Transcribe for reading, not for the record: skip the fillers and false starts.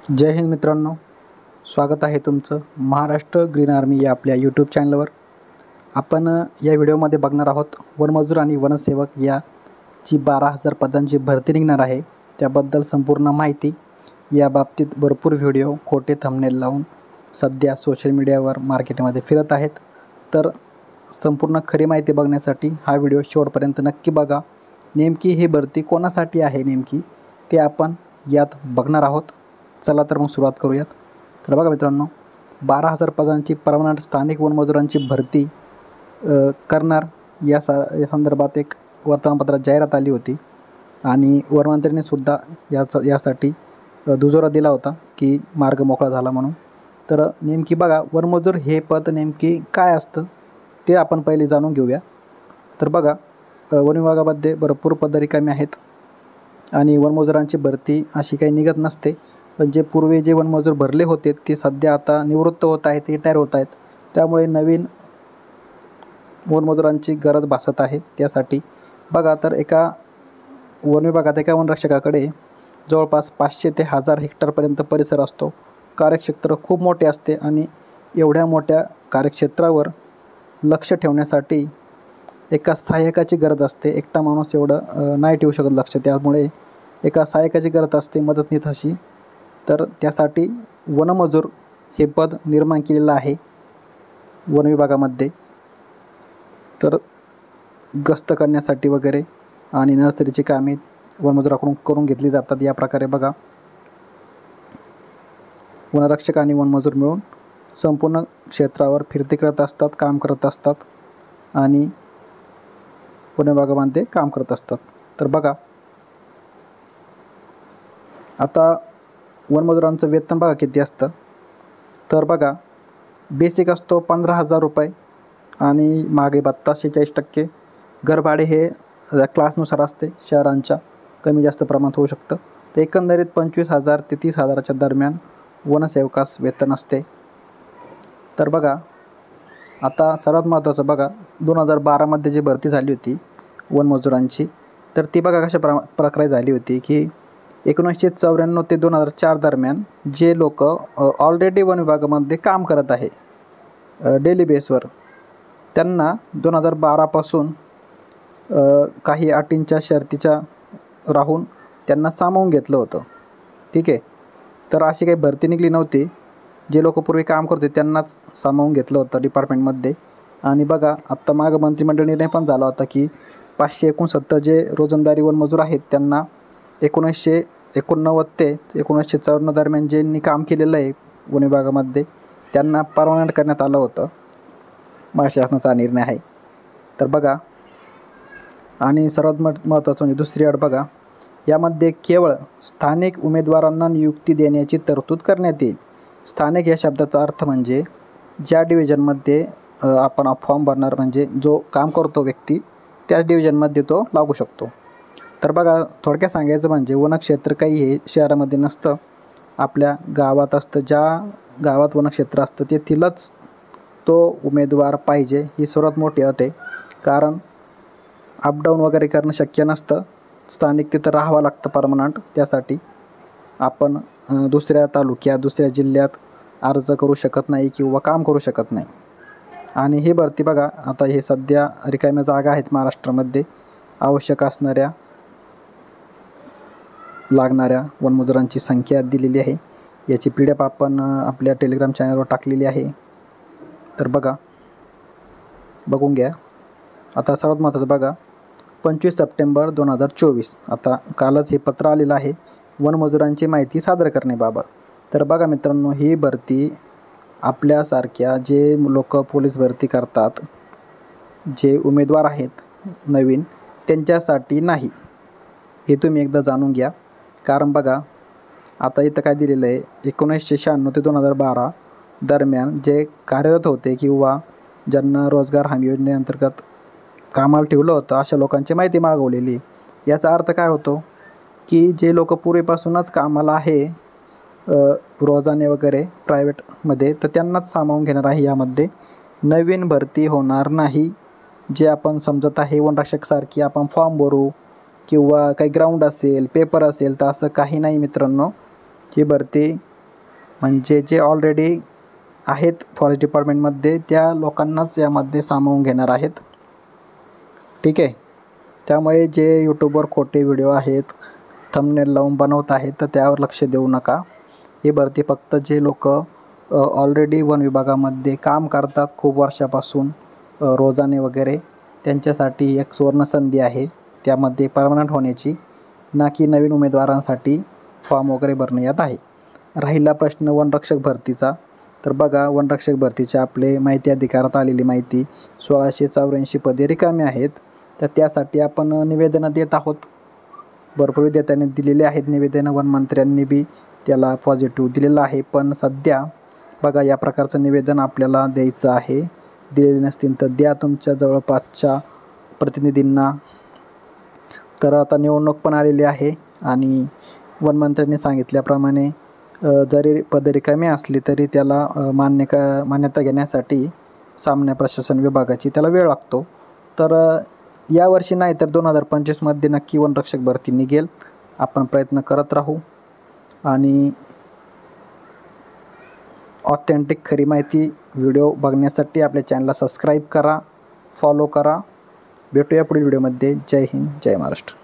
जय हिंद मित्रांनो, स्वागत आहे तुमचं महाराष्ट्र ग्रीन आर्मी या आपल्या यूट्यूब चॅनलवर। आपण या व्हिडिओमध्ये बघणार आहोत वनमजूर आणि वनसेवक याची 12,000 पदांची भरती निघणार आहे, त्याबद्दल संपूर्ण माहिती। या बाबतीत भरपूर व्हिडिओ खोटे थंबनेल लावून सध्या सोशल मीडियावर मार्केटमध्ये फिरत आहेत, तर संपूर्ण खरी माहिती बघण्यासाठी हा व्हिडिओ शेवटपर्यंत नक्की बघा। नेमकी ही भरती कोणासाठी आहे नेमकी ते आपण यात बघणार आहोत। चला तर मग सुरुवात करूयात। तर बघा मित्रांनो, 12,000 पदांची परमनंट स्थानिक वनमजुरांची भरती करणार या संदर्भात एक वर्तमानपत्रात जाहिरात आली होती आणि वनमंत्र्यांनी सुद्धा यासाठी दुजोरा दिला होता की मार्ग मोकळा झाला म्हणून। तर नेमकी बघा, वनमजूर हे पद नेमकी काय असतं ते आपण पहिले जाणून घेऊया। तर बघा, वन विभागामध्ये भरपूर पद रिकामी आहेत आणि वनमजुरांची भरती अशी काही निघत नसते, पण जे पूर्वी जे वनमजूर भरले होते ते सध्या आता निवृत्त होत आहेत, रिटायर होत आहेत, त्यामुळे नवीन वनमजुरांची गरज भासत आहे। त्यासाठी बघा, तर एका वन विभागात एका वनरक्षकाकडे जवळपास 500 ते 1000 हेक्टरपर्यंत परिसर असतो। कार्यक्षेत्र खूप मोठे असते आणि एवढ्या मोठ्या कार्यक्षेत्रावर लक्ष ठेवण्यासाठी एका सहाय्यकाची गरज असते। एकटा माणूस एवढं नाही ठेवू शकत लक्ष, त्यामुळे एका सहाय्यकाची गरज असते, मदतनीस अशी। तर त्यासाठी वनमजूर हे पद निर्माण केलेलं आहे वन विभागामध्ये। तर गस्त करण्यासाठी वगैरे आणि नर्सरीची कामे वनमजुराकडून करून घेतली जातात। या प्रकारे बघा, वनरक्षक आणि वनमजूर मिळून संपूर्ण क्षेत्रावर फिरती करत असतात, काम करत असतात आणि वन विभागामध्ये काम करत असतात। तर बघा, आता वनमजुरांचं वेतन बघा किती असतं। तर बघा, बेसिक असतो 15,000 रुपये आणि मागे भत्ता 46%। घरभाडे हे क्लासनुसार असते, शहरांच्या कमी जास्त प्रमाणात होऊ शकतं। तर एकंदरीत 25,000 ते 30,000च्या दरम्यान वनसेवकास वेतन असते। तर बघा, आता सर्वात महत्त्वाचं बघा, 2012मध्ये जी भरती झाली होती वनमजुरांची, तर ती बघा कशा प्रकारे झाली होती की 1994 ते 2004 दरम्यान जे लोक ऑलरेडी वन विभागामध्ये काम करत आहे डेली बेसवर, त्यांना 2012पासून काही अटींच्या शर्तीच्या राहून त्यांना सामावून घेतलं होतं, ठीक आहे। तर अशी काही भरती निघली नव्हती, जे लोक पूर्वी काम करत होते त्यांनाच सामावून घेतलं होतं डिपार्टमेंटमध्ये। आणि बघा, आत्ता मागं मंत्रिमंडळ निर्णय पण झाला होता की 569 जे रोजंदारी वनमजूर आहेत त्यांना 1989 ते 1954 दरम्यान ज्यांनी काम केलेलं आहे वन विभागामध्ये त्यांना परमनंट करण्यात आलं होतं। महाराष्ट्र शासनाचा निर्णय आहे। तर बघा, आणि सर्वात महत्त्वाचं म्हणजे दुसरी अट बघा, यामध्ये केवळ स्थानिक उमेदवारांना नियुक्ती देण्याची तरतूद करण्यात येईल। स्थानिक या शब्दाचा अर्थ म्हणजे ज्या डिव्हिजनमध्ये आपण फॉर्म भरणार, म्हणजे जो काम करतो व्यक्ती त्याच डिव्हिजनमध्ये तो लागू शकतो। तर बघा, थोडक्यात सांगायचं म्हणजे वनक्षेत्र काही हे शहरामध्ये नसतं, आपल्या गावात असतं। ज्या गावात वनक्षेत्र असतं तेथीलच तो उमेदवार पाहिजे, ही सर्वात मोठी अट आहे। कारण अपडाऊन वगैरे करणं शक्य नसतं, स्थानिक तिथं राहावं लागतं परमनंट। त्यासाठी आपण दुसऱ्या तालुक्यात दुसऱ्या जिल्ह्यात अर्ज करू शकत नाही किंवा काम करू शकत नाही। आणि ही भरती बघा, आता हे सध्या रिकाम्या जागा आहेत महाराष्ट्रामध्ये, आवश्यक असणाऱ्या लागणाऱ्या वनमजुरांची संख्या दिलेली आहे। याची PDF आपण आपल्या टेलिग्राम चॅनलवर टाकलेली आहे, तर बघा, बघून घ्या। आता सर्वात महत्त्वाचं बघा, 25 सप्टेंबर 2024 आता कालच हे पत्र आलेलं आहे वनमजुरांची माहिती सादर करण्याबाबत। तर बघा मित्रांनो, ही भरती आपल्यासारख्या जे लोक पोलीस भरती करतात, जे उमेदवार आहेत नवीन, त्यांच्यासाठी नाही, हे तुम्ही एकदा जाणून घ्या। कारण बघा, आता इथं काय दिलेलं आहे, 1996 ते 2012 दरम्यान जे कार्यरत होते किंवा ज्यांना रोजगार हमी योजनेअंतर्गत कामाला ठेवलं होतं अशा लोकांची माहिती मागवलेली। याचा अर्थ काय होतो की जे लोक पूर्वीपासूनच कामाला आहे रोजाने वगैरे प्रायव्हेटमध्ये, तर त्यांनाच सामावून घेणार आहे। यामध्ये नवीन भरती होणार नाही। जे आपण समजत आहे वनरक्षकसारखी आपण फॉर्म भरू किंवा काही ग्राउंड असेल, पेपर असेल, तर असं काही नाही मित्रांनो। ही भरती म्हणजे जे ऑलरेडी आहेत फॉरेस्ट डिपार्टमेंटमध्ये त्या लोकांनाच यामध्ये सामावून घेणार आहेत. ठीक आहे. त्यामुळे जे यूट्यूबवर खोटे व्हिडिओ आहेत, थंबनेल लावून बनवत आहेत, तर त्यावर लक्ष देऊ नका. ही भरती फक्त जे लोक ऑलरेडी वन विभागामध्ये काम करतात खूप वर्षापासून रोजाने वगैरे, त्यांच्यासाठी एक सुवर्णसंधी आहे त्यामध्ये परमनंट होण्याची, ना की नवीन उमेदवारांसाठी फॉर्म वगैरे भरण्यात आहे. राहिला प्रश्न वनरक्षक भरतीचा, तर बघा वनरक्षक भरतीचे आपले माहिती अधिकारात आलेली माहिती 1684 पदे रिकामी आहेत. तर त्यासाठी आपण निवेदनं देत आहोत. भरपूर विद्यार्थ्यांनी दिलेले आहेत निवेदनं, वनमंत्र्यांनी बी त्याला पॉझिटिव्ह दिलेलं आहे. पण सध्या बघा या प्रकारचं निवेदन आपल्याला द्यायचं आहे. दिलेले नसतील तर द्या तुमच्या जवळपासच्या प्रतिनिधींना. तर आता निवडणूक पण आलेली आहे आणि वनमंत्र्यांनी सांगितल्याप्रमाणे जरी पदे रिकामी असली तरी त्याला मान्यता घेण्यासाठी सामान्य प्रशासन विभागाची त्याला वेळ लागतो. तर यावर्षी नाही तर 2025मध्ये नक्की वनरक्षक भरती निघेल. आपण प्रयत्न करत राहू आणि ऑथेंटिक खरी माहिती व्हिडिओ बघण्यासाठी आपल्या चॅनलला सबस्क्राईब करा, फॉलो करा. भेटूया पुढील व्हिडिओमध्ये. जय हिंद, जय महाराष्ट्र.